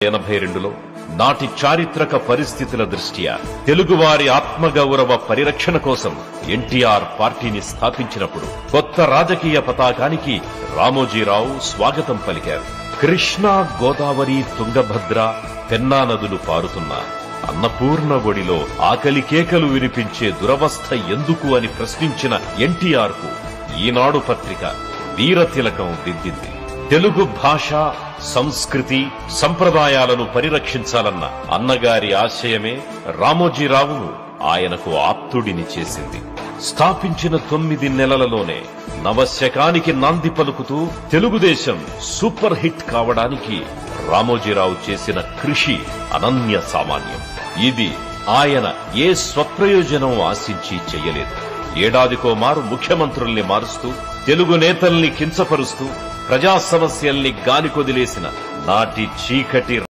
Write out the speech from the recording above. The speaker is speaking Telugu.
1982లో నాటి చారిత్రక పరిస్థితుల దృష్ట్యా తెలుగువారి ఆత్మగౌరవ పరిరక్షణ కోసం ఎన్టీఆర్ పార్టీని స్థాపించినప్పుడు కొత్త రాజకీయ పతాకానికి రామోజీరావు స్వాగతం పలికారు. కృష్ణా, గోదావరి, తుంగభద్ర, పెన్నా నదులు పారుతున్న అన్నపూర్ణ ఒడిలో ఆకలి కేకలు వినిపించే దురవస్థ ఎందుకు అని ప్రశ్నించిన ఎన్టీఆర్ కు ఈనాడు పత్రిక వీరతిలకం దిద్దింది. తెలుగు భాష, సంస్కృతి, సంప్రదాయాలను పరిరక్షించాలన్న అన్నగారి ఆశయమే రామోజీరావును ఆయనకు ఆప్తుడిని చేసింది. స్థాపించిన 9 నెలలలోనే నవశకానికి నాంది పలుకుతూ తెలుగుదేశం సూపర్ హిట్ కావడానికి రామోజీరావు చేసిన కృషి అనన్య సామాన్యం. ఇది ఆయన ఏ స్వప్రయోజనం ఆశించి చెయ్యలేదు. ఏడాదికో మారు ముఖ్యమంత్రుల్ని మారుస్తూ, తెలుగు నేతల్ని కించపరుస్తూ, ప్రజా సమస్యల్ని గాలికొదిలేసిన నాటి చీకటి